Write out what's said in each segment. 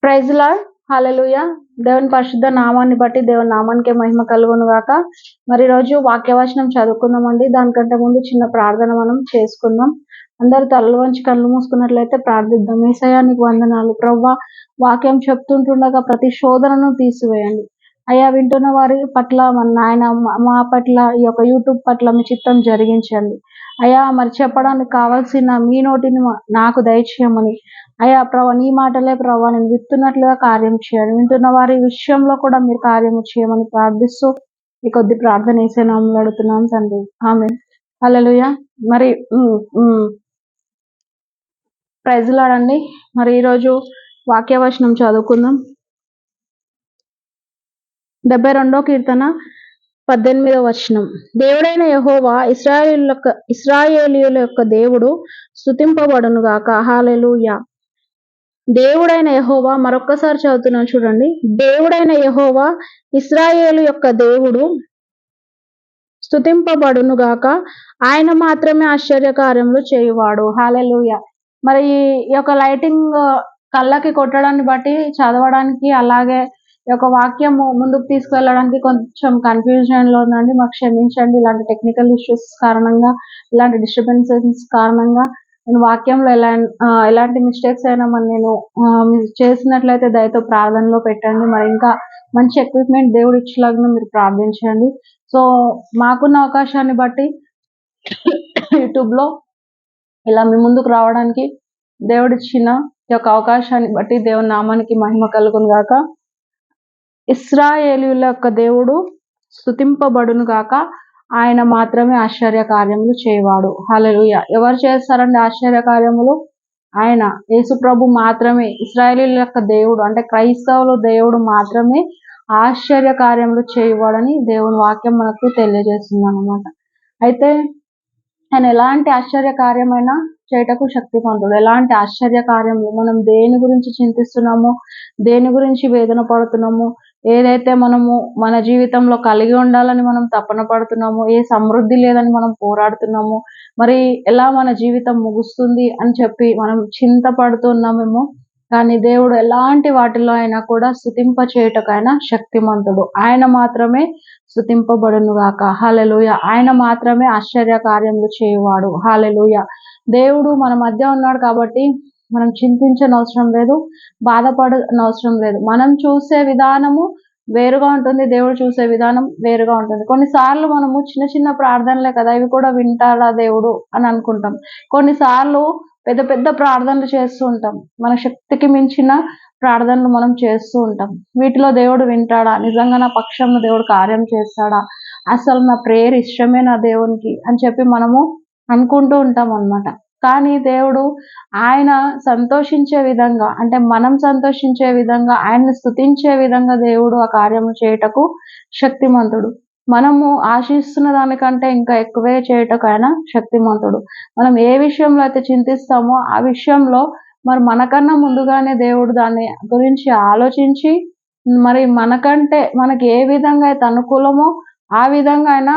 Praise lord. హల్లెలూయా. దేవుని పరిశుద్ధ నామాన్ని బట్టి దేవుని నామానికే మహిమ కలుగును గాక. మరి రోజు వాక్యవచనం చదువుకుందామండి. దానికంటే ముందు చిన్న ప్రార్థన మనం చేసుకుందాం. అందరూ తలలు వంచి కళ్ళు మూసుకున్నట్లయితే ప్రార్థిద్దాం. యేసయ్యా నీకు వందనాలు ప్రభువా, వాక్యం చెప్తుంటుండగా ప్రతి శోధనను తీసివేయండి అయ్యా. వింటున్న వారి పట్ల మన నాయన మా పట్ల ఈ యొక్క యూట్యూబ్ పట్ల మీ చిత్తం జరిగించండి అయ్యా. మరి చెప్పడానికి కావాల్సిన మీ నోటిని నాకు దయచేయమని అయ్యా ప్రభా, నీ మాటలే ప్రభా నేను విత్తున్నట్లుగా కార్యం చేయండి. వింటున్న వారి విషయంలో కూడా మీరు కార్యం చేయమని ప్రార్థిస్తూ ఈ కొద్ది ప్రార్థన వేసే నామములో అడుగుతున్నాం తండ్రి, ఆమేన్. హల్లెలూయా. మరి ప్రైజ్ లార్డ్ అండి. మరి ఈరోజు వాక్యవచనం చదువుకుందాం. 72వ కీర్తన 18వ వచనం. దేవుడైన యెహోవా ఇశ్రాయేలీయుల యొక్క దేవుడు స్తుతింపబడును గాక. హల్లెలూయా. దేవుడైన యెహోవా, మరొక్కసారి చదువుతున్నాను చూడండి. దేవుడైన యెహోవా ఇశ్రాయేలు యొక్క దేవుడు స్తుతింపబడును గాక. ఆయన మాత్రమే ఆశ్చర్యకార్యములు చేయువాడు. హల్లెలూయా. మరి ఈ యొక్క లైటింగ్ కళ్ళకి కొట్టడాన్ని బట్టి చదవడానికి, అలాగే ఈ యొక్క వాక్యము ముందుకు తీసుకువెళ్ళడానికి కొంచెం కన్ఫ్యూజన్ లో ఉందండి. మాకు క్షమించండి. ఇలాంటి టెక్నికల్ ఇష్యూస్ కారణంగా, ఇలాంటి డిస్టర్బెన్సెస్ కారణంగా నేను వాక్యంలో ఎలాంటి మిస్టేక్స్ అయినా మరి నేను చేసినట్లయితే దయతో ప్రార్థనలో పెట్టండి. మరి ఇంకా మంచి ఎక్విప్మెంట్ దేవుడు ఇచ్చేలాగా మీరు ప్రార్థించండి. సో మాకున్న అవకాశాన్ని బట్టి యూట్యూబ్ లో ఇలా మీ ముందుకు రావడానికి దేవుడిచ్చిన ఈ యొక్క అవకాశాన్ని బట్టి దేవుని నామానికి మహిమ కలుగును గాక. ఇశ్రాయేలీయుల యొక్క దేవుడు స్తుతింపబడును గాక. ఆయన మాత్రమే ఆశ్చర్య కార్యములు చేయవాడు. హల్లెలూయా. ఎవరు చేస్తారండి ఆశ్చర్య కార్యములు? ఆయన యేసు ప్రభు మాత్రమే. ఇశ్రాయేలీయుల యొక్క దేవుడు అంటే క్రైస్తవులు దేవుడు మాత్రమే ఆశ్చర్య కార్యములు చేయవాడని దేవుని వాక్యం మనకు తెలియజేస్తుంది అన్నమాట. అయితే ఆయన ఎలాంటి ఆశ్చర్య కార్యమైనా చేయటకు శక్తివంతుడు. ఎలాంటి ఆశ్చర్య కార్యములు మనం దేని గురించి చింతిస్తున్నామో, దేని గురించి వేదన పడుతున్నామో, ఏదైతే మనము మన జీవితంలో కలిగి ఉండాలని మనం తపన పడుతున్నామో, ఏ సమృద్ధి లేదని మనం పోరాడుతున్నామో, మరి ఎలా మన జీవితం ముగుస్తుంది అని చెప్పి మనం చింతపడుతున్నామేమో, కానీ దేవుడు ఎలాంటి వాటిలో అయినా కూడా స్తుతింప చేయుటకైనా శక్తిమంతుడు. ఆయన మాత్రమే స్తుతింపబడును గాక. హల్లెలూయా. ఆయన మాత్రమే ఆశ్చర్య కార్యములు చేయువాడు. హల్లెలూయా. దేవుడు మన మధ్య ఉన్నాడు కాబట్టి మనం చింతించనవసరం లేదు, బాధపడనవసరం లేదు. మనం చూసే విధానము వేరుగా ఉంటుంది, దేవుడు చూసే విధానం వేరుగా ఉంటుంది. కొన్నిసార్లు మనము చిన్న చిన్న ప్రార్థనలే కదా, ఇవి కూడా వింటాడా దేవుడు అని అనుకుంటాం. కొన్నిసార్లు పెద్ద పెద్ద ప్రార్థనలు చేస్తూ ఉంటాం, మన శక్తికి మించిన ప్రార్థనలు మనం చేస్తూ ఉంటాం. వీటిలో దేవుడు వింటాడా? నిజంగా నా పక్షంలో దేవుడు కార్యం చేస్తాడా? అసలు నా ప్రేయర్ ఇష్టమే నా దేవునికి అని చెప్పి మనము అనుకుంటూ ఉంటాం అన్నమాట. కానీ దేవుడు ఆయన సంతోషించే విధంగా, అంటే మనం సంతోషించే విధంగా, ఆయన్ని స్తుతించే విధంగా దేవుడు ఆ కార్యము చేయుటకు శక్తిమంతుడు. మనము ఆశిస్తున్న దానికంటే ఇంకా ఎక్కువే చేయుటకు ఆయన శక్తిమంతుడు. మనం ఏ విషయంలో అయితే చింతిస్తామో ఆ విషయంలో మరి మనకన్నా ముందుగానే దేవుడు దాని గురించి ఆలోచించి మరి మనకి ఏ విధంగా అయితే అనుకూలమో ఆ విధంగా ఆయన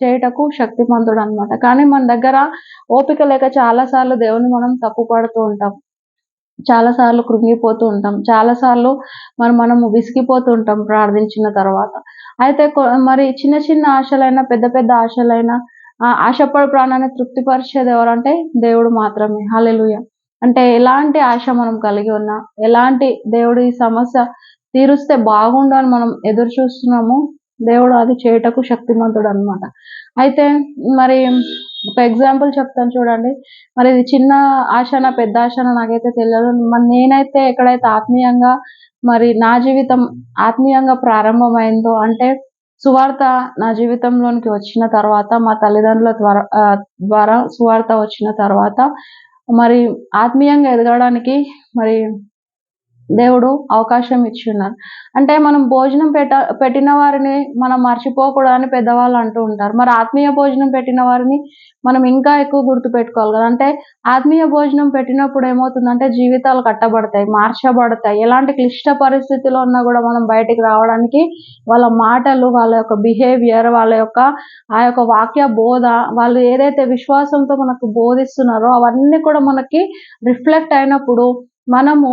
చేయుటకు శక్తిమంతుడు అన్నమాట. కానీ మన దగ్గర ఓపిక లేక చాలాసార్లు దేవుని మనం తప్పు పడుతూ ఉంటాం, చాలాసార్లు కృంగిపోతూ ఉంటాం, చాలాసార్లు మనము విసిగిపోతూ ఉంటాం ప్రార్థించిన తర్వాత. అయితే మరి చిన్న చిన్న ఆశలైనా పెద్ద పెద్ద ఆశలైనా ఆశపడి ప్రాణాన్ని తృప్తిపరిచేది ఎవరంటే దేవుడు మాత్రమే. హల్లెలూయా. అంటే ఎలాంటి ఆశ మనం కలిగి ఉన్నా, ఎలాంటి దేవుడు ఈ సమస్య తీరుస్తే బాగుండు అని మనం ఎదురు చూస్తున్నాము, దేవుడు అది చేయుటకు శక్తిమంతుడు అన్నమాట. అయితే మరి ఒక ఎగ్జాంపుల్ చెప్తాను చూడండి. మరి ఇది చిన్న ఆశనా పెద్ద ఆశనా నాకైతే తెలియదు. మరి నేనైతే ఎక్కడైతే ఆత్మీయంగా మరి నా జీవితం ఆత్మీయంగా ప్రారంభమైందో, అంటే సువార్త నా జీవితంలోనికి వచ్చిన తర్వాత, మా తల్లిదండ్రుల ద్వారా సువార్త వచ్చిన తర్వాత మరి ఆత్మీయంగా ఎదగడానికి మరి దేవుడు అవకాశం ఇచ్చి ఉన్నారు. అంటే మనం భోజనం పెట్టిన వారిని మనం మర్చిపోకూడదని పెద్దవాళ్ళు అంటూ ఉంటారు. మరి ఆత్మీయ భోజనం పెట్టిన వారిని మనం ఇంకా ఎక్కువ గుర్తు పెట్టుకోవాలి కదా. అంటే ఆత్మీయ భోజనం పెట్టినప్పుడు ఏమవుతుందంటే జీవితాలు కట్టబడతాయి, మార్చబడతాయి. ఎలాంటి క్లిష్ట పరిస్థితిలో ఉన్నా కూడా మనం బయటికి రావడానికి వాళ్ళ మాటలు, వాళ్ళ యొక్క బిహేవియర్, వాళ్ళ యొక్క ఆ యొక్క వాక్య బోధ, వాళ్ళు ఏదైతే విశ్వాసంతో మనకు బోధిస్తున్నారో అవన్నీ కూడా మనకి రిఫ్లెక్ట్ అయినప్పుడు మనము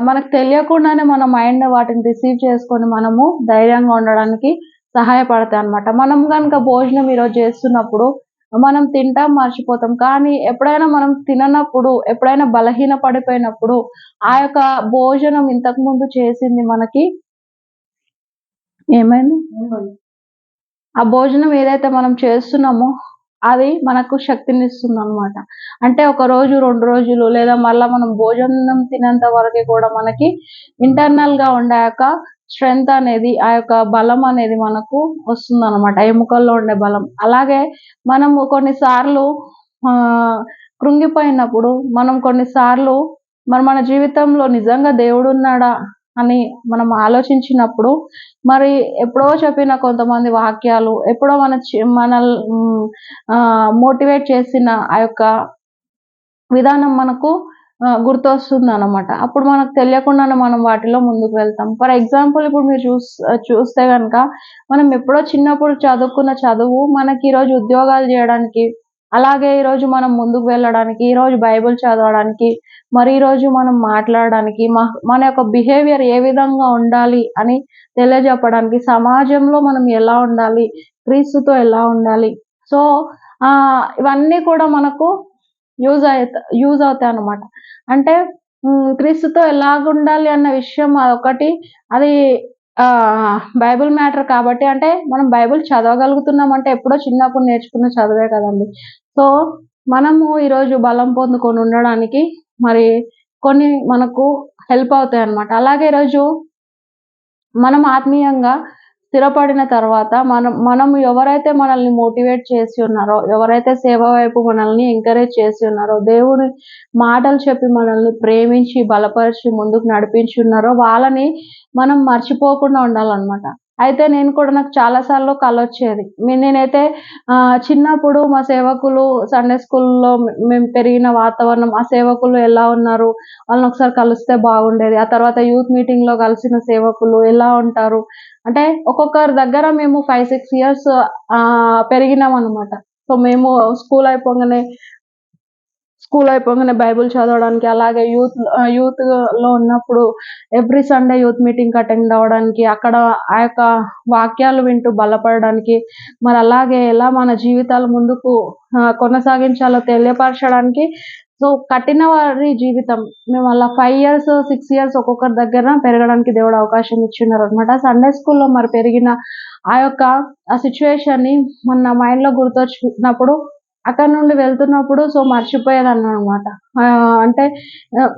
మనకు తెలియకుండానే మన మైండ్ వాటిని రిసీవ్ చేసుకొని మనము ధైర్యంగా ఉండడానికి సహాయపడతాయన్నమాట. మనం గనుక భోజనం ఈరోజు చేస్తున్నప్పుడు మనం తింటాం, మర్చిపోతాం. కానీ ఎప్పుడైనా మనం తిననప్పుడు, ఎప్పుడైనా బలహీన పడిపోయినప్పుడు ఆ యొక్క భోజనం ఇంతకుముందు చేసింది మనకి ఏమైంది? ఆ భోజనం ఏదైతే మనం చేస్తున్నామో అది మనకు శక్తినిస్తుందనమాట. అంటే ఒక రోజు, 2 రోజులు లేదా మళ్ళా మనం భోజనం తినేంత వరకి కూడా మనకి ఇంటర్నల్‌గా ఉండే ఆ యొక్క స్ట్రెంత్ అనేది, ఆ యొక్క బలం అనేది మనకు వస్తుందనమాట. ఎముకల్లో ఉండే బలం. అలాగే మనము కొన్నిసార్లు కృంగిపోయినప్పుడు మనం కొన్నిసార్లు మన జీవితంలో నిజంగా దేవుడున్నాడా అని మనం ఆలోచించినప్పుడు మరి ఎప్పుడో చెప్పిన కొంతమంది వాక్యాలు, ఎప్పుడో మోటివేట్ చేసిన ఆ యొక్క విధానం మనకు గుర్తొస్తుందనమాట. అప్పుడు మనకు తెలియకుండానే మనం వాటిలో ముందుకు వెళ్తాం. ఫర్ ఎగ్జాంపుల్ ఇప్పుడు మీరు చూస్తే గనక మనం ఎప్పుడో చిన్నప్పుడు చదువుకున్న చదువు మనకి ఈరోజు ఉద్యోగాలు జేయడానికి, అలాగే ఈరోజు మనం ముందుకు వెళ్ళడానికి, ఈరోజు బైబిల్ చదవడానికి, మరి ఈరోజు మనం మాట్లాడడానికి, మన యొక్క బిహేవియర్ ఏ విధంగా ఉండాలి అని తెలియజెప్పడానికి, సమాజంలో మనం ఎలా ఉండాలి, క్రీస్తుతో ఎలా ఉండాలి. సో, ఇవన్నీ కూడా మనకు యూజ్ అవుతాయన్నమాట. అంటే క్రీస్తుతో ఎలాగుండాలి అన్న విషయం అదొకటి. అది బైబిల్ మ్యాటర్ కాబట్టి అంటే మనం బైబిల్ చదవగలుగుతున్నామంటే ఎప్పుడో చిన్నప్పుడు నేర్చుకున్న చదువే కదండీ. సో, మనము ఈరోజు బలం పొందుకొని ఉండడానికి మరి కొన్ని మనకు హెల్ప్ అవుతాయన్నమాట. అలాగే ఈరోజు మనం ఆత్మీయంగా స్థిరపడిన తర్వాత మనం ఎవరైతే మనల్ని మోటివేట్ చేసి ఉన్నారో, ఎవరైతే సేవ వైపు మనల్ని ఎంకరేజ్ చేసి ఉన్నారో, దేవుని మాటలు చెప్పి మనల్ని ప్రేమించి, బలపరిచి ముందుకు నడిపించి ఉన్నారో వాళ్ళని మనం మర్చిపోకుండా ఉండాలన్నమాట. అయితే నాకు చాలా సార్లు కలొచ్చేది. నేనైతే చిన్నప్పుడు మా సేవకులు సండే స్కూల్‌లో మేము పెరిగిన వాతావరణం, ఆ సేవకులు ఎలా ఉన్నారు, వాళ్ళని ఒకసారి కలిస్తే బాగుండేది. ఆ తర్వాత యూత్ మీటింగ్‌లో కలిసిన సేవకులు ఎలా ఉంటారు, అంటే ఒక్కొక్కరి దగ్గర మేము 5, 6 ఇయర్స్ పెరిగినామనమాట. సో, మేము స్కూల్ అయిపోగానే బైబిల్ చదవడానికి, అలాగే యూత్‌లో ఉన్నప్పుడు ఎవ్రీ సండే యూత్ మీటింగ్‌కి అటెండ్ అవ్వడానికి, అక్కడ ఆ యొక్క వాక్యాలు వింటూ బలపడడానికి, మరి అలాగే ఎలా మన జీవితాలు ముందుకు కొనసాగించాలో తెలియపరచడానికి. సో, కఠిన వారి జీవితం మేము అలా 5 ఇయర్స్, 6 ఇయర్స్ ఒక్కొక్కరి దగ్గర పెరగడానికి దేవుడు అవకాశం ఇచ్చున్నారనమాట. సండే స్కూల్‌లో మరి పెరిగిన ఆ యొక్క సిట్యుయేషన్‌ని నా మైండ్‌లో గుర్తొచ్చినప్పుడు అక్కడి నుండి వెళ్తున్నప్పుడు సో, మర్చిపోయేదాన్ననమాట. అంటే ఆహ్,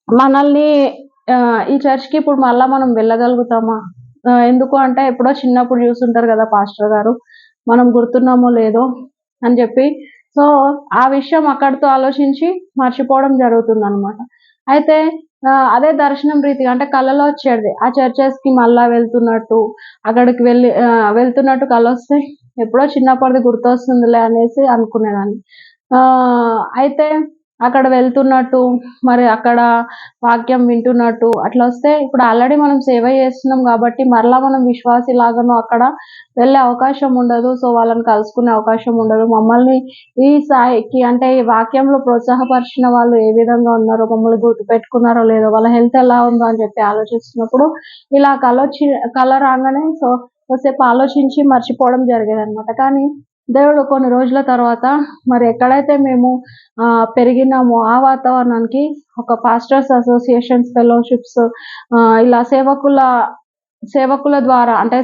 మనల్ని ఈ చర్చ్‌కి ఇప్పుడు మళ్ళా మనం వెళ్ళగలుగుతామా? ఎందుకు అంటే ఎప్పుడో చిన్నప్పుడు జూసుంటారు గదా! పాస్టర్ గారు. మనం గుర్తున్నామో లేదో అని జెప్పి. సో, ఆ విషయం అక్కడితో ఆలోచించి మర్చిపోవడం జరుగుతుందనమాట. అయితే అదే దర్శనం రీతిగా అంటే కలలో వచ్చేది. ఆ చర్చెస్‌కి మళ్ళా వెళ్తున్నట్టు, అక్కడికి వెళ్తున్నట్టు కలొస్తే ఎప్పుడో చిన్నప్పటిది గుర్తొస్తుందిలే అనేసి అనుకునేదాన్ని. అయితే అక్కడ వెళ్తున్నట్టు, మరి అక్కడ వాక్యం వింటున్నట్టు అట్లొస్తే ఇప్పుడు ఆల్రెడీ మనం సేవ చేస్తున్నాం గాబట్టి మరలా మనం విశ్వాసిలాగాను అక్కడ వెళ్ళే అవకాశం ఉండదు. సో, వాళ్ళని కలుసుకునే అవకాశం ఉండదు. మమ్మల్ని ఈ స్థాయికి అంటే ఈ వాక్యంలో ప్రోత్సాహపరిచిన వాళ్ళు ఏ విధంగా ఉన్నారో, మమ్మల్ని గుర్తుపెట్టుకున్నారో లేదో, వాళ్ళ హెల్త్ ఎలా ఉందో అని చెప్పి ఆలోచిస్తున్నప్పుడు ఇలా కల రాంగానే సో, కొద్దిసేపు ఆలోచించి మర్చిపోవడం జరిగేదనమాట. కానీ దేవుడు కొన్ని రోజుల తర్వాత మరి ఎక్కడైతే మేము పెరిగినామో ఆ వాతావరణానికి ఒక పాస్టర్స్ అసోసియేషన్స్, ఫెలోషిప్స్ ఇలా సేవకుల ద్వారా అంటే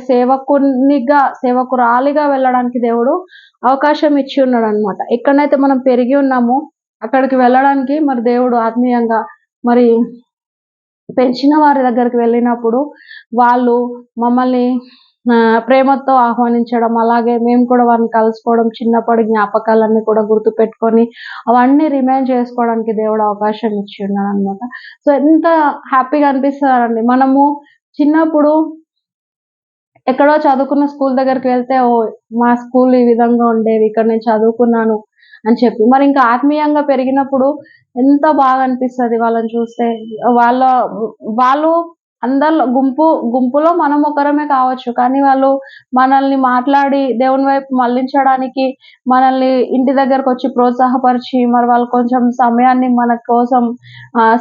సేవకురాలిగా వెళ్ళడానికి దేవుడు అవకాశం ఇచ్చి ఉన్నాడనమాట. ఎక్కడనైతే మనం పెరిగి ఉన్నామో అక్కడికి వెళ్ళడానికి మరి దేవుడు ఆత్మీయంగా మరి పెంచిన వారి దగ్గరికి వెళ్ళినప్పుడు వాళ్ళు మమ్మల్ని ప్రేమతో ఆహ్వానించడం, అలాగే మేము కూడా వారిని కలుసుకోవడం, చిన్నప్పటి జ్ఞాపకాలన్నీ కూడా గుర్తుపెట్టుకొని అవన్నీ రిమైండ్ చేసుకోవడానికి దేవుడు అవకాశం ఇచ్చి ఉన్నాడనమాట. సో, ఎంత హ్యాపీగా అనిపిస్తదండి. మనము చిన్నప్పుడు ఎక్కడో చదువుకున్న స్కూల్ దగ్గరికి వెళ్తే, ఓహ్! మా స్కూల్ ఈ విధంగా ఉండేది. ఇక్కడ నేను చదువుకున్నాను అని చెప్పి. మరి ఇంకా ఆత్మీయంగా పెరిగినప్పుడు ఎంత బాగా అనిపిస్తది వాళ్ళని చూస్తే. వాళ్ళ వాళ్ళు అందరిలో గుంపులో మనం ఒకరమే కావచ్చు. కానీ వాళ్ళు మనల్ని మాట్లాడి దేవుని వైపు మళ్ళించడానికి మనల్ని ఇంటి దగ్గరకొచ్చి ప్రోత్సాహపరిచి, మరి వాళ్ళు కొంచెం సమయాన్ని మన కోసం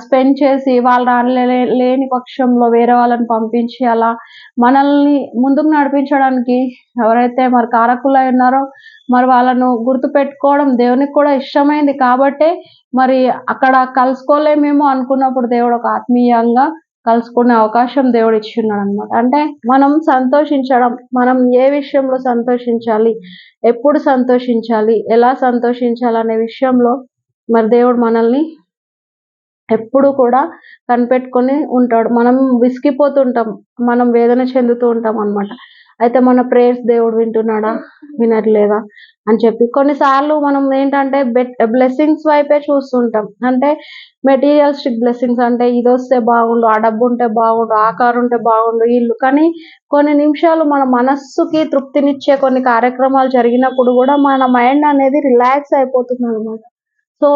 స్పెండ్ చేసి, వాళ్ళు లేని పక్షంలో వేరే వాళ్ళని పంపించి అలా మనల్ని ముందుకు నడిపించడానికి ఎవరైతే మరి కారకులై ఉన్నారో మరి వాళ్ళను గుర్తుపెట్టుకోవడం దేవునికి కూడా ఇష్టమైంది కాబట్టే మరి అక్కడ కలుసుకోలేమేమో అనుకున్నప్పుడు దేవుడు ఒక ఆత్మీయంగా కలుసుకునే అవకాశం దేవుడు ఇచ్చిన్నాడనమాట. అంటే మనం సంతోషించడం, మనం ఏ విషయంలో సంతోషించాలి, ఎప్పుడు సంతోషించాలి, ఎలా సంతోషించాలనే విషయంలో మరి దేవుడు మనల్ని ఎప్పుడు కూడా కనిపెట్టుకొని ఉంటాడు. మనం విసిగిపోతుంటాం, మనం వేదన చెందుతూ ఉంటాం అన్నమాట. అయితే మన ప్రేయర్స్ దేవుడు వింటున్నాడా, వినట్లేదా అని చెప్పి కొన్నిసార్లు మనం ఏంటంటే బ్లెస్సింగ్స్ వైపే చూస్తుంటాం. అంటే మెటీరియలిస్టిక్ బ్లెస్సింగ్స్, అంటే ఇదొస్తే బాగుండు, ఆ డబ్బు ఉంటే బాగుండు, ఆ కారు ఉంటే బాగుండు, ఇల్లు. కానీ కొన్ని నిమిషాలు మన మనస్సుకి తృప్తినిచ్చే కొన్ని కార్యక్రమాలు జరిగినప్పుడు కూడా మన మైండ్ అనేది రిలాక్స్ అయిపోతుంది అనమాట. సో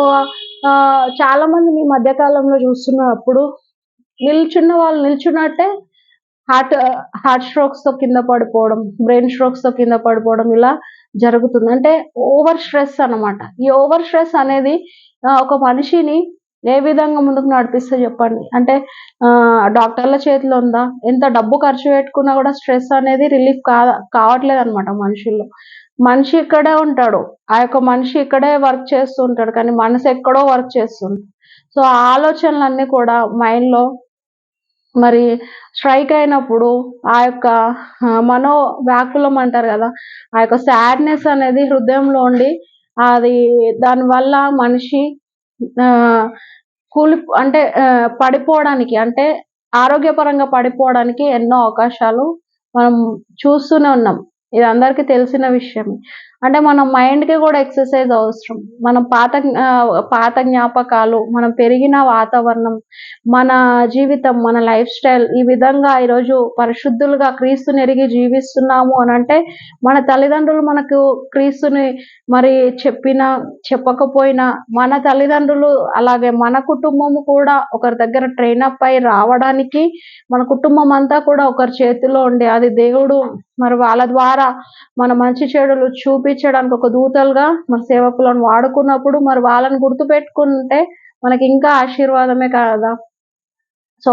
చాలా మందిని ఈ మధ్య కాలంలో చూస్తున్నప్పుడు నిల్చున్న వాళ్ళు నిల్చున్నట్టే హార్ట్ హార్ట్ స్ట్రోక్స్ తో కింద పడిపోవడం, బ్రెయిన్ స్ట్రోక్స్ తో కింద పడిపోవడం ఇలా జరుగుతుంది. అంటే ఓవర్ స్ట్రెస్ అన్నమాట. ఈ ఓవర్ స్ట్రెస్ అనేది ఒక మనిషిని ఏ విధంగా ముందుకు నడిపిస్తే చెప్పండి. అంటే డాక్టర్ల చేతిలో ఉందా? ఎంత డబ్బు ఖర్చు పెట్టుకున్నా కూడా స్ట్రెస్ అనేది రిలీఫ్ కావట్లేదన్నమాట మనుషుల్లో. మనిషి ఇక్కడే ఉంటాడు. ఆ యొక్క మనిషి ఇక్కడే వర్క్ చేస్తూ ఉంటాడు. కానీ మనసు ఎక్కడో వర్క్ చేస్తుంది. సో ఆ ఆలోచనలన్నీ కూడా మైండ్‌లో మరి స్ట్రైక్ అయినప్పుడు ఆ యొక్క మనోవ్యాకులం అంటారు గదా! ఆ యొక్క సాడ్‌నెస్ అనేది హృదయంలో ఉండి అది దానివల్ల మనిషి ఆహ్, అంటే పడిపోవడానికి, అంటే ఆరోగ్యపరంగా పడిపోవడానికి ఎన్నో అవకాశాలు మనం చూస్తూనే ఉన్నాం. ఇది అందరికీ తెలిసిన విషయమే. అంటే మన మైండ్‌కి గూడా ఎక్సర్‌సైజ్ అవసరం. మనం పాత జ్ఞాపకాలు, మనం పెరిగిన వాతావరణం, మన జీవితం, మన లైఫ్ స్టైల్ ఈ విధంగా ఈరోజు పరిశుద్ధులుగా క్రీస్తునెరిగి జీవిస్తున్నాము అనంటే మన తల్లిదండ్రులు మనకు క్రీస్తుని మరి చెప్పినా, చెప్పకపోయినా మన తల్లిదండ్రులు అలాగే మన కుటుంబము కూడా ఒకరి దగ్గర ట్రైనప్ అయ్యి రావడానికి మన కుటుంబం అంతా కూడా ఒకరి చేతిలో ఉండి అది దేవుడు మరి వాళ్ళ ద్వారా మన మంచి చెడులు చూపించడానికి ఒక దూతలుగా మన సేవకులను వాడుకున్నప్పుడు మరి వాళ్ళని గుర్తుపెట్టుకుంటే మనకి ఇంకా ఆశీర్వాదమే కదా. సో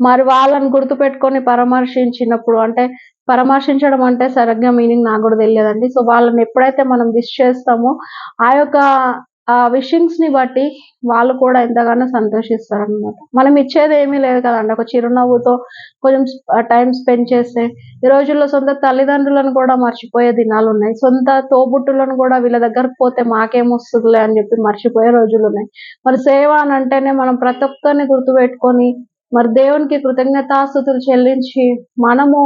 మరి వాళ్ళని గుర్తుపెట్టుకొని పరామర్శించినప్పుడు, అంటే పరామర్శించడం అంటే సరిగ్గా మీనింగ్ నాకు కూడా తెలియదండి. సో వాళ్ళని ఎప్పుడైతే మనం విష్ చేస్తామో ఆ యొక్క విషింగ్స్‌ని బట్టి వాళ్ళు కూడా ఎంతగానో సంతోషిస్తారనమాట. మనం ఇచ్చేది ఏమీ లేదు కదండీ. ఒక చిరునవ్వుతో కొంచెం టైమ్ స్పెండ్ చేస్తే ఈ రోజుల్లో సొంత తల్లిదండ్రులను కూడా మర్చిపోయే దినాలున్నాయి. సొంత తోబుట్టువులను కూడా వీళ్ళ దగ్గరకు పోతే మాకేమొస్తదిలే అని చెప్పి మర్చిపోయే రోజులున్నాయి. మరి సేవ అనంటేనే మనం ప్రతి ఒక్కరిని గుర్తుపెట్టుకొని మరి దేవునికి కృతజ్ఞతాస్తుతులు చెల్లించి మనము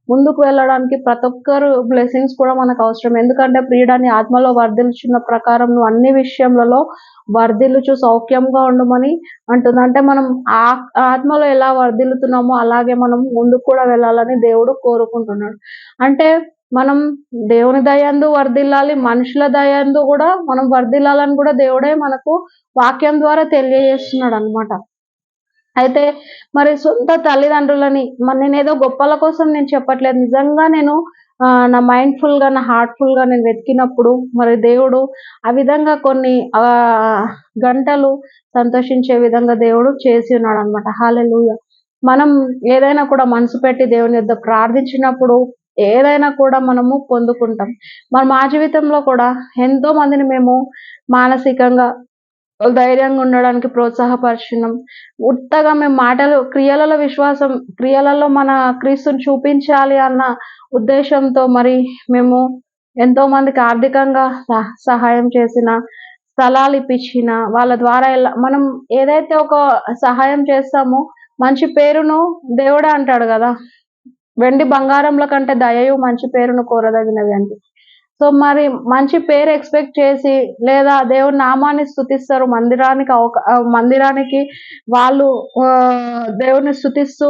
ముందుకు వెళ్ళడానికి ప్రతి ఒక్కరు బ్లెస్సింగ్స్ కూడా మనకు అవసరం. ఎందుకంటే ప్రియుడని ఆత్మలో వర్ధిల్చున్న ప్రకారం నువ్వు అన్ని విషయములలో వర్ధిల్లుచు సౌఖ్యంగా ఉండమని అంటుంది. అంటే మనం ఆత్మలో ఎలా వర్ధిల్లుతున్నామో అలాగే మనం ముందుకు కూడా వెళ్ళాలని దేవుడు కోరుకుంటున్నాడు. అంటే మనం దేవుని దయందు వర్ధిల్లాలి, మనుషుల దయందు కూడా మనం వర్ధిల్లాలని కూడా దేవుడే మనకు వాక్యం ద్వారా తెలియజేస్తున్నాడు అన్నమాట. అయితే మరి సొంత తల్లిదండ్రులని నేనేదో గొప్పల కోసం నేను చెప్పట్లేదు. నిజంగా నేను నా మైండ్‌ఫుల్‌గా, నా హార్ట్‌ఫుల్‌గా నేను వెతికినప్పుడు మరి దేవుడు ఆ విధంగా కొన్ని గంటలు సంతోషించే విధంగా దేవుడు చేసి ఉన్నాడనమాట. హల్లెలూయా! మనం ఏదైనా కూడా మనసు పెట్టి దేవుని యొద్ద ప్రార్థించినప్పుడు ఏదైనా కూడా మనము పొందుకుంటాం. మరి మా జీవితంలో కూడా ఎంతో మందిని మేము మానసికంగా ధైర్యంగా ఉండడానికి ప్రోత్సాహపరిచినాం. ఉత్తగా మేము క్రియలలో మన క్రీస్తుని చూపించాలి అన్న ఉద్దేశంతో మరి మేము ఎంతో మందికి ఆర్థికంగా సహాయం చేసిన, స్థలాలు ఇప్పించిన, వాళ్ళ ద్వారా మనం ఏదైతే ఒక సహాయం చేస్తామో మంచి పేరును దేవుడే అంటాడు గదా! వెండి బంగారముల కంటే దయయు మంచి పేరును కోరదగినది అని. సో మరి మంచి పేరు ఎక్స్‌పెక్ట్ చేసి లేదా దేవుని నామాన్ని స్తుతిస్తారు. మందిరానికి వాళ్ళు దేవుని స్తుతిస్తూ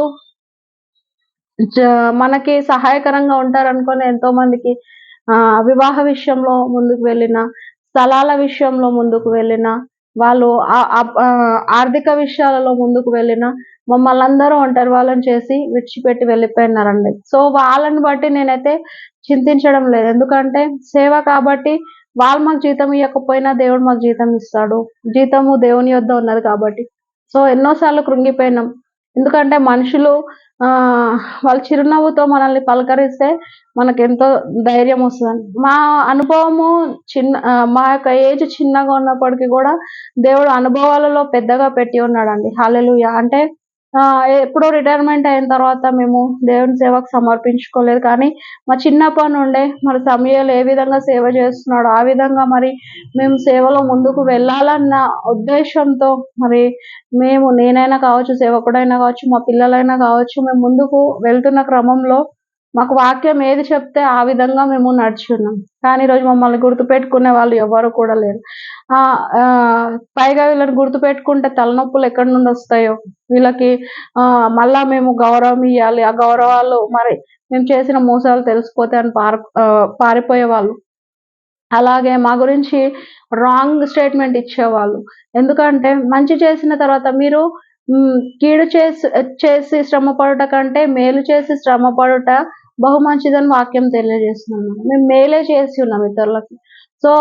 మనకి సహాయకరంగా ఉంటారనుకోని ఎంతో మందికి వివాహ విషయంలో ముందుకు వెళ్ళిన, స్థలాల విషయంలో ముందుకు వెళ్ళిన, వాళ్ళు ఆర్థిక విషయాలలో ముందుకు వెళ్ళిన మమ్మల్ని అందరూ ఒంటరి వాళ్ళని చేసి విడిచిపెట్టి వెళ్ళిపోయినారండి. సో వాళ్ళని బట్టి నేనైతే చింతించడం లేదు. ఎందుకంటే సేవ కాబట్టి వాళ్ళు మాకు జీతం ఇయ్యకపోయినా దేవుడు మాకు జీతం ఇస్తాడు. జీతము దేవుని యొద్ద ఉన్నది కాబట్టి. సో ఎన్నో సార్లు కృంగిపోయినాం. ఎందుకంటే మనుషులు వాళ్ళు చిరునవ్వుతో మనల్ని పలకరిస్తే మనకెంతో ధైర్యం వస్తదండి. మా అనుభవము మా యొక్క ఏజ్ చిన్నగా ఉన్నప్పటికీ గూడా దేవుడు అనుభవాలలో పెద్దగా పెట్టి ఉన్నాడండి. హల్లెలూయా! అంటే ఎప్పుడో రిటైర్మెంట్ అయిన తర్వాత మేము దేవుని సేవకు సమర్పించుకోలేదు. కానీ మా చిన్నప్పటి నుండే మరి సమూయేలు ఏ విధంగా సేవ చేస్తున్నాడో ఆ విధంగా మరి మేము సేవలో ముందుకు వెళ్ళాలన్న ఉద్దేశంతో మరి నేనైనా కావచ్చు, సేవకుడైనా కావచ్చు, మా పిల్లలైనా కావచ్చు, మేము ముందుకు వెళ్తున్న క్రమంలో మాకు వాక్యం ఏది చెప్తే ఆ విధంగా మేము నడిచున్నాం. కానీ ఈరోజు మమ్మల్ని గుర్తుపెట్టుకునే వాళ్ళు ఎవ్వరు కూడా లేరు. పైగా వీళ్ళని గుర్తుపెట్టుకుంటే తలనొప్పులు ఎక్కడి నుండి వస్తాయో, వీళ్ళకి మళ్ళా మేము గౌరవం ఇయ్యాలి, ఆ గౌరవాలు మరి మేము చేసిన మోసాలు తెలిసిపోతే అని పారిపోయేవాళ్ళు. అలాగే మా గురించి రాంగ్ స్టేట్మెంట్ ఇచ్చేవాళ్ళు. ఎందుకంటే మంచి చేసిన తర్వాత మీరు కీడు చేసి శ్రమపడుట కంటే మేలు చేసి శ్రమపడుట బహు మంచిదని వాక్యం తెలియజేస్తుంది. మేము మేలే చేసి ఉన్నాం ఇతరులకి. సో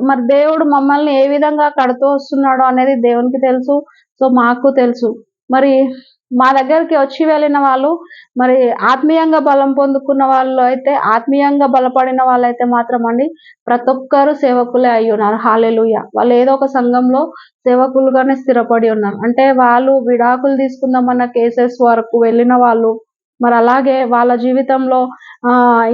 మరి దేవుడు మమ్మల్ని ఏ విధంగా కడుతూ వస్తున్నాడో అనేది దేవునికి తెలుసు. సో మాకు తెలుసు. మరి మా దగ్గరికి వచ్చి వెళ్ళిన వాళ్ళు మరి ఆత్మీయంగా బలం పొందుకున్న వాళ్ళు అయితే, ఆత్మీయంగా బలపడిన వాళ్ళైతే మాత్రం అండి ప్రతి ఒక్కరు సేవకులే అయ్యున్నారు. హల్లెలూయా! వాళ్ళు ఏదో ఒక సంఘంలో సేవకులుగానే స్థిరపడి ఉన్నారు. అంటే వాళ్ళు విడాకులు తీసుకుందామన్న కేసెస్ వరకు వెళ్ళిన వాళ్ళు, మరి అలాగే వాళ్ళ జీవితంలో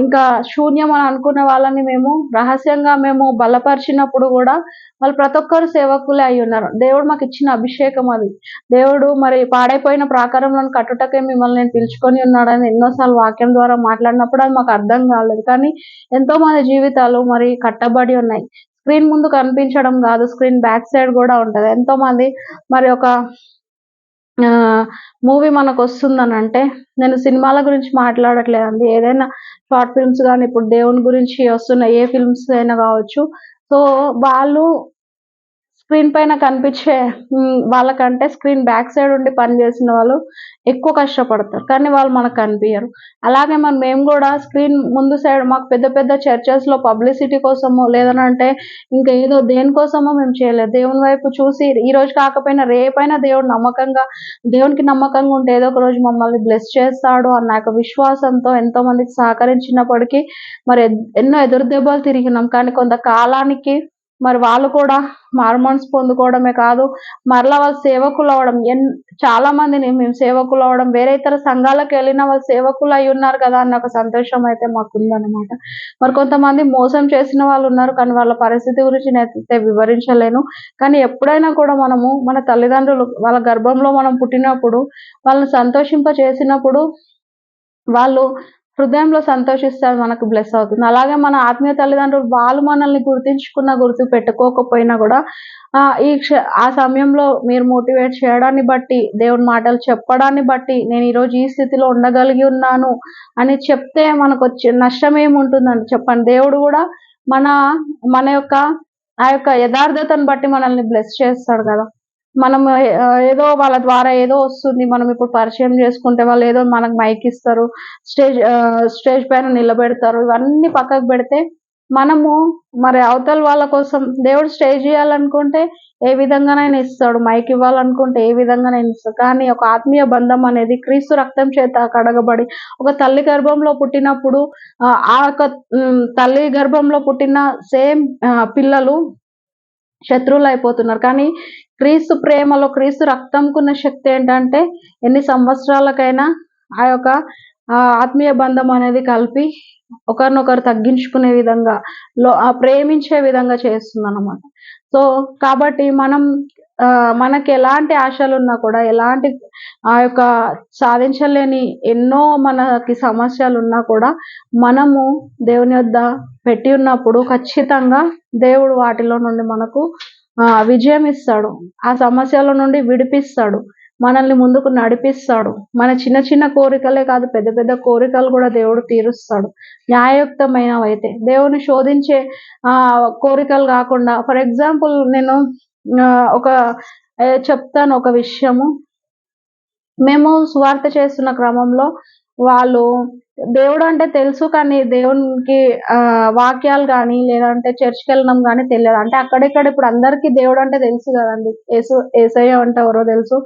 ఇంకా శూన్యం అని అనుకునే వాళ్ళని మేము రహస్యంగా మేము బలపరిచినప్పుడు కూడా వాళ్ళు ప్రతి ఒక్కరు సేవకులే అయ్యున్నారు. దేవుడు మాకు ఇచ్చిన అభిషేకం అది. దేవుడు మరి పాడైపోయిన ప్రాకారంలను కట్టుటకే మిమ్మల్ని నేను పిలుచుకొని ఉన్నాడని ఎన్నోసార్లు వాక్యం ద్వారా మాట్లాడినప్పుడు అది మాకు అర్థం కాలేదు. కానీ ఎంతో మంది జీవితాలు మరి కట్టబడి ఉన్నాయి. స్క్రీన్ ముందు కనిపించడం కాదు, స్క్రీన్ బ్యాక్ సైడ్ కూడా ఉంటది. ఎంతో మంది మరి ఒక మూవీ మనకొస్తుందనంటే, నేను సినిమాల గురించి మాట్లాడట్లేదండి. ఏదైనా షార్ట్ ఫిల్మ్స్ గానీ, ఇప్పుడు దేవుని గురించి వస్తున్న ఏ ఫిల్మ్స్ అయినా కావచ్చు. సో వాళ్ళు స్క్రీన్ పైన కనిపించే వాళ్ళకంటే స్క్రీన్ బ్యాక్ సైడ్ ఉండి పనిచేసిన వాళ్ళు ఎక్కువ కష్టపడతారు. కానీ వాళ్ళు మనకు కనిపియరు. అలాగే మరి మేము కూడా స్క్రీన్ ముందు సైడ్ మాకు పెద్ద పెద్ద చర్చెస్‌లో పబ్లిసిటీ కోసమో లేదనంటే ఇంకా ఏదో దేనికోసమో మేము చేయలేదు. దేవుని వైపు చూసి ఈరోజు కాకపోయినా రేపైనా దేవునికి నమ్మకంగా ఉంటే ఏదో ఒక రోజు మమ్మల్ని బ్లెస్ చేస్తాడు అన్న యొక్క విశ్వాసంతో ఎంతో మందికి సహకరించినప్పటికీ మరి ఎన్నో ఎదురు దెబ్బలు తిరిగినాం. కానీ కొంతకాలానికి మరి వాళ్ళు కూడా మారుమనసు పొందుకోవడమే కాదు, మరలా వాళ్ళు సేవకులవ్వడం. చాలా మందిని మేము సేవకులవ్వడం, వేరే ఇతర సంఘాలకెళ్ళినా వాళ్ళు సేవకులు అయ్యున్నారు కదా అన్న ఒక సంతోషం అయితే మాకుందనమాట. మరి కొంతమంది మోసం చేసిన వాళ్ళున్నారు. కానీ వాళ్ళ పరిస్థితి గురించి నేనైతే వివరించలేను. కానీ ఎప్పుడైనా కూడా మనము మన తల్లిదండ్రులు వాళ్ళ గర్భంలో మనం పుట్టినప్పుడు వాళ్ళని సంతోషింప చేసినప్పుడు వాళ్ళు హృదయంలో సంతోషిస్తే అది మనకు బ్లెస్ అవుతుంది. అలాగే మన ఆత్మీయ తల్లిదండ్రులు వాళ్ళు మనల్ని గుర్తుపెట్టుకోకపోయినా గూడా ఆ సమయంలో మీరు మోటివేట్ చేయడాన్ని బట్టి, దేవుని మాటలు చెప్పడాన్ని బట్టి నేను ఈరోజు ఈ స్థితిలో ఉండగలిగి ఉన్నాను అని చెప్తే మనకొచ్చే నష్టమేముంటుందండి చెప్పండి. దేవుడు గూడా మన యొక్క ఆ యొక్క యథార్థతను బట్టి మనల్ని బ్లెస్ చేస్తాడు గదా! మనం ఏదో వాళ్ళ ద్వారా ఏదో వస్తుంది. మనం ఇప్పుడు పరిచయం చేసుకుంటే వాళ్ళు ఏదో మనకు మైక్ ఇస్తారు. స్టేజ్ పైన నిలబెడతారు. ఇవన్నీ పక్కకు పెడితే మనము మరి అవతల వాళ్ళ కోసం దేవుడు స్టేజ్ ఇయ్యాలనుకుంటే ఏ విధంగానైనా ఇస్తాడు. మైక్ ఇవ్వాలనుకుంటే ఏ విధంగానైనా ఇస్తాడు. కానీ ఒక ఆత్మీయ బంధం అనేది క్రీస్తు రక్తం చేత కడగబడి ఒక తల్లి గర్భంలో పుట్టినప్పుడు ఆ యొక్క తల్లి గర్భంలో పుట్టిన సేమ్ పిల్లలు శత్రువులయిపోతున్నారు. కానీ క్రీస్తు ప్రేమలో, క్రీస్తు రక్తంకున్న శక్తి ఏంటంటే ఎన్ని సంవత్సరాలకైనా ఆ యొక్క ఆత్మీయ బంధం అనేది కలిపి ఒకరినొకరు తగ్గించుకునే విధంగా ప్రేమించే విధంగా చేస్తుందన్నమాట. సో కాబట్టి మనకెలాంటి ఆశలున్నా కూడా ఎలాంటి ఆ యొక్క సాధించలేని ఎన్నో మనకి సమస్యలున్నా కూడా మనము దేవుని యొద్ద పెట్టి ఉన్నప్పుడు ఖచ్చితంగా దేవుడు వాటిలో నుండి మనకు విజయం ఇస్తాడు. ఆ సమస్యల నుండి విడిపిస్తాడు. మనల్ని ముందుకు నడిపిస్తాడు. మన చిన్న చిన్న కోరికలే కాదు, పెద్ద పెద్ద కోరికలు కూడా దేవుడు తీరుస్తాడు. న్యాయయుక్తమైనవైతే దేవుని శోధించే కోరికలు కాకుండా, ఫర్ ఎగ్జాంపుల్ నేను చెప్తాను ఒక విషయము. మేము సువార్త చేస్తున్న క్రమంలో వాళ్ళు దేవుడు అంటే తెలుసు కానీ దేవునికి వాక్యాలు గానీ, లేదంటే చర్చ్‌కెళ్ళడం గానీ తెలియదు. అంటే అక్కడిక్కడ ఇప్పుడు అందరికీ దేవుడు అంటే తెలుసు గదండీ! యేసయ్య అంటే ఎవరో తెలుసు.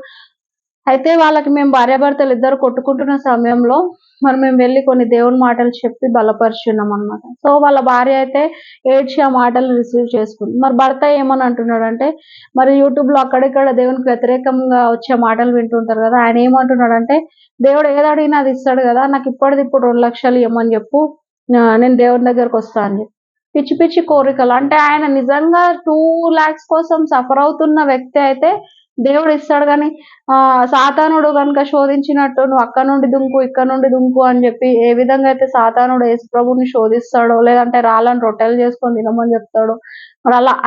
అయితే వాళ్ళకి మేము భార్యాభర్తలు ఇద్దరు కొట్టుకుంటున్న సమయంలో మరి మేము వెళ్లి కొన్ని దేవుని మాటలు చెప్పి బలపరుచున్నామనమాట. సో, వాళ్ళ భార్య అయితే ఏడ్చి ఆ మాటలు రిసీవ్ చేసుకుంది. మరి భర్త ఏమని అంటున్నాడంటే, మరి యూట్యూబ్‌లో అక్కడిక్కడ దేవునికి వ్యతిరేకంగా వచ్చే మాటలు వింటుంటారు గదా! ఆయన ఏమంటున్నాడంటే, దేవుడు ఏదడిగినా అది ఇస్తాడు గదా! నాకు ఇప్పటిదిప్పుడు 2,00,000 ఇయ్యమని జెప్పు. నేను దేవుని దగ్గరకొస్తా అని జెప్పి. పిచ్చి పిచ్చి కోరికలు. అంటే ఆయన నిజంగా 2,00,000 కోసం సఫర్ అవుతున్న వ్యక్తి అయితే దేవుడిస్తాడు గానీ సాతానుడు గనుక శోధించినట్టు నువ్వు అక్కడి నుండి దుంకు, ఇక్కడ నుండి దుంకు అని జెప్పి ఏ విధంగా అయితే సాతానుడు యేసుప్రభుని శోధిస్తాడో, లేదంటే రాళ్ళని రొట్టెలు చేసుకొని తినమని జెప్తాడో,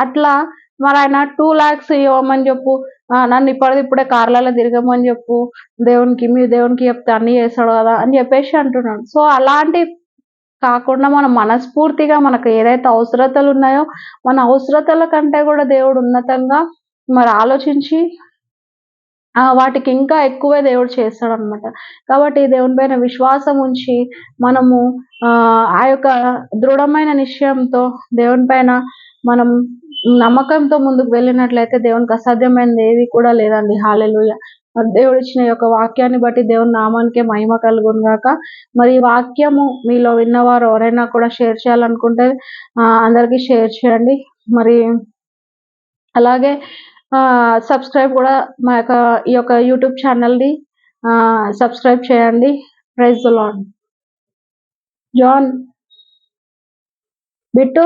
అట్లా మరాయన 2,00,000 ఇవ్వమని జెప్పు. నన్ను ఇప్పటిదిప్పుడే కార్‌లలో తిరగమని జెప్పు. మీ దేవునికి చెప్తే అన్నీ చేస్తాడు గదా! అని జెప్పేసి అంటున్నాడు. సో, అలాంటి కాకుండా మనం మనస్ఫూర్తిగా మనకు ఏదైతే అవసరతలున్నాయో, మన అవసరతల కంటే గూడా దేవుడు ఉన్నతంగా మరి ఆలోచించి వాటికి ఇంకా ఎక్కువే దేవుడు చేస్తాడనమాట. కాబట్టి దేవుని పైన విశ్వాసం ఉంచి మనము ఆ యొక్క దృఢమైన నిశ్చయంతో దేవుని పైన మనం నమ్మకంతో ముందుకు వెళ్ళినట్లయితే దేవునికి అసాధ్యమైనది ఏది కూడా లేదండి. హల్లెలూయా! మరి దేవుడిచ్చిన ఈ యొక్క వాక్యాన్ని బట్టి దేవుని నామానికే మహిమ కలుగును గాక. మరి ఈ వాక్యము మీలో విన్నవారు ఎవరైనా కూడా షేర్ చేయాలనుకుంటే అందరికీ షేర్ చేయండి. మరి అలాగే సబ్స్క్రైబ్ కూడా ఈ యొక్క యూట్యూబ్ ఛానల్‌ని సబ్స్క్రైబ్ చేయండి. Praise the Lord. John bit